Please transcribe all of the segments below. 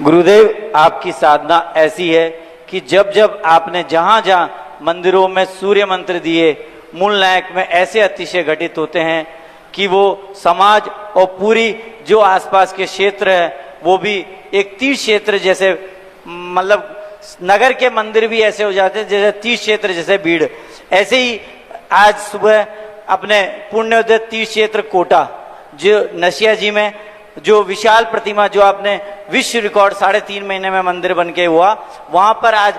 गुरुदेव, आपकी साधना ऐसी है कि जब जब आपने जहां जहां मंदिरों में सूर्य मंत्र दिए, मूल नायक में ऐसे अतिशय घटित होते हैं कि वो समाज और पूरी जो आसपास के क्षेत्र है वो भी एक तीर्थ क्षेत्र जैसे, मतलब नगर के मंदिर भी ऐसे हो जाते हैं जैसे तीर्थ क्षेत्र जैसे भीड़। ऐसे ही आज सुबह अपने पुण्योदय तीर्थ क्षेत्र कोटा जो नशिया जी में जो विशाल प्रतिमा जो आपने विश्व रिकॉर्ड 3.5 महीने में मंदिर बन के हुआ, वहां पर आज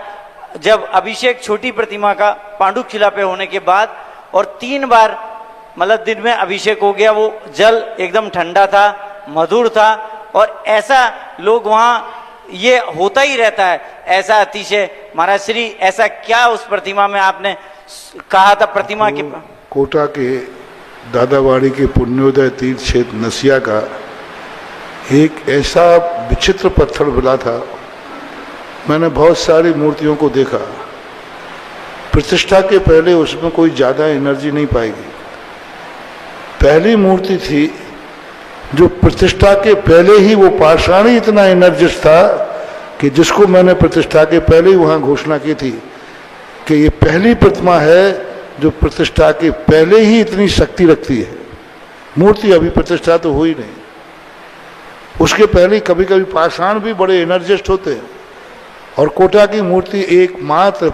जब अभिषेक छोटी प्रतिमा का पांडुक शिला पे होने के बाद और 3 बार मतलब दिन में अभिषेक हो गया, वो जल एकदम ठंडा था, मधुर था और ऐसा लोग वहां ये होता ही रहता है। ऐसा अतिशय महाराज श्री, ऐसा क्या उस प्रतिमा में आपने कहा था प्रतिमा के कोटा के दादावाड़ी के पुण्योदय तीर्थ क्षेत्र नसिया का एक ऐसा विचित्र पत्थर मिला था। मैंने बहुत सारी मूर्तियों को देखा, प्रतिष्ठा के पहले उसमें कोई ज़्यादा एनर्जी नहीं पाएगी। पहली मूर्ति थी जो प्रतिष्ठा के पहले ही वो पाषाण ही इतना एनर्जिस्ट था कि जिसको मैंने प्रतिष्ठा के पहले ही वहाँ घोषणा की थी कि ये पहली प्रतिमा है जो प्रतिष्ठा के पहले ही इतनी शक्ति रखती है। मूर्ति अभी प्रतिष्ठा तो हुई नहीं, उसके पहले कभी कभी पाषाण भी बड़े एनर्जिस्ट होते हैं। और कोटा की मूर्ति एकमात्र,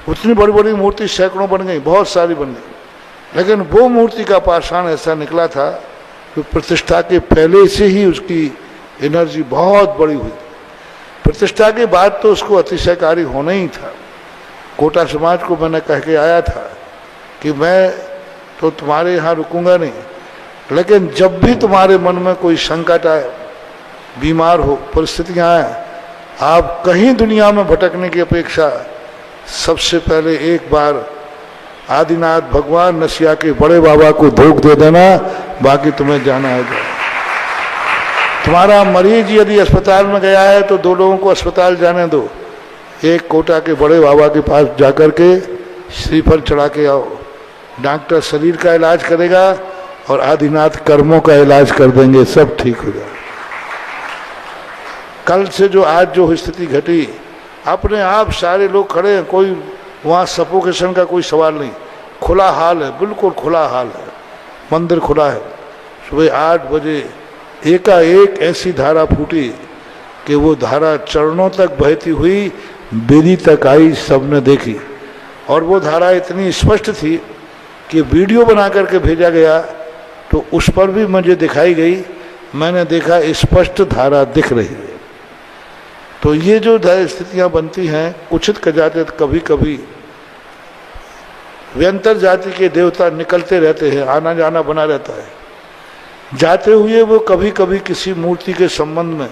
उतनी बड़ी बड़ी मूर्ति सैकड़ों बन गई, बहुत सारी बन गई, लेकिन वो मूर्ति का पाषाण ऐसा निकला था कि प्रतिष्ठा के पहले से ही उसकी एनर्जी बहुत बड़ी हुई। प्रतिष्ठा के बाद तो उसको अतिशयकारी होना ही था। कोटा समाज को मैंने कह के आया था कि मैं तो तुम्हारे यहाँ रुकूंगा नहीं, लेकिन जब भी तुम्हारे मन में कोई संकट आए, बीमार हो, परिस्थितियाँ आए, आप कहीं दुनिया में भटकने की अपेक्षा सबसे पहले एक बार आदिनाथ भगवान नसिया के बड़े बाबा को धोख दे देना, बाकी तुम्हें जाना है। तुम्हारा मरीज यदि अस्पताल में गया है तो 2 लोगों को अस्पताल जाने दो, एक कोटा के बड़े बाबा के पास जाकर के श्रीफल चढ़ा के आओ। डॉक्टर शरीर का इलाज करेगा और आदिनाथ कर्मों का इलाज कर देंगे, सब ठीक हो जाए। कल से जो आज जो स्थिति घटी, अपने आप सारे लोग खड़े हैं, कोई वहाँ सफोकेशन का कोई सवाल नहीं, खुला हाल है, बिल्कुल खुला हाल है, मंदिर खुला है। सुबह 8 बजे एकाएक ऐसी धारा फूटी कि वो धारा चरणों तक बहती हुई बेदी तक आई, सबने देखी। और वो धारा इतनी स्पष्ट थी कि वीडियो बना करके भेजा गया तो उस पर भी मुझे दिखाई गई, मैंने देखा स्पष्ट धारा दिख रही है। तो ये जो स्थितियां बनती हैं, कुचित कह जाते कभी कभी व्यंतर जाति के देवता निकलते रहते हैं, आना जाना बना रहता है। जाते हुए वो कभी कभी किसी मूर्ति के संबंध में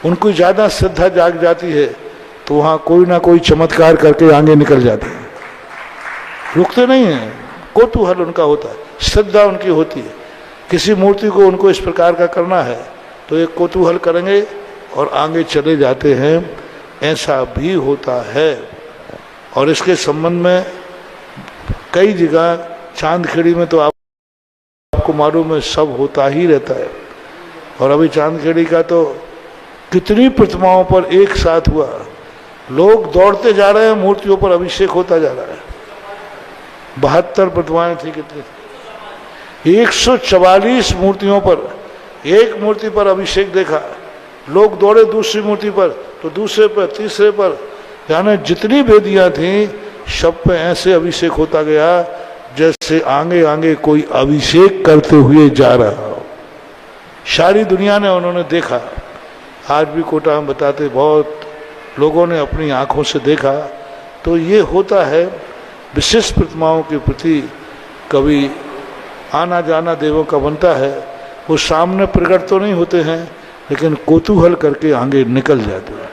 उनको ज़्यादा श्रद्धा जाग जाती है तो वहाँ कोई ना कोई चमत्कार करके आगे निकल जाते हैं, रुकते नहीं हैं। कौतूहल उनका होता है, श्रद्धा उनकी होती है। किसी मूर्ति को उनको इस प्रकार का करना है तो एक कौतूहल करेंगे और आगे चले जाते हैं, ऐसा भी होता है। और इसके संबंध में कई जगह, चांदखेड़ी में तो आपको मालूम है सब होता ही रहता है। और अभी चांदखेड़ी का तो कितनी प्रतिमाओं पर एक साथ हुआ, लोग दौड़ते जा रहे हैं, मूर्तियों पर अभिषेक होता जा रहा है। 72 प्रतिमाएं थी, कितनी 144 मूर्तियों पर एक मूर्ति पर अभिषेक देखा। लोग दौड़े दूसरी मूर्ति पर तो दूसरे पर, तीसरे पर, यानी जितनी वेदियां थीं सब पे ऐसे अभिषेक होता गया जैसे आगे आगे कोई अभिषेक करते हुए जा रहा हो। सारी दुनिया ने उन्होंने देखा। आज भी कोटा में बताते, बहुत लोगों ने अपनी आंखों से देखा। तो ये होता है, विशेष प्रतिमाओं के प्रति कभी आना जाना देवों का बनता है। वो सामने प्रकट तो नहीं होते हैं लेकिन कौतूहल करके आगे निकल जाते हैं।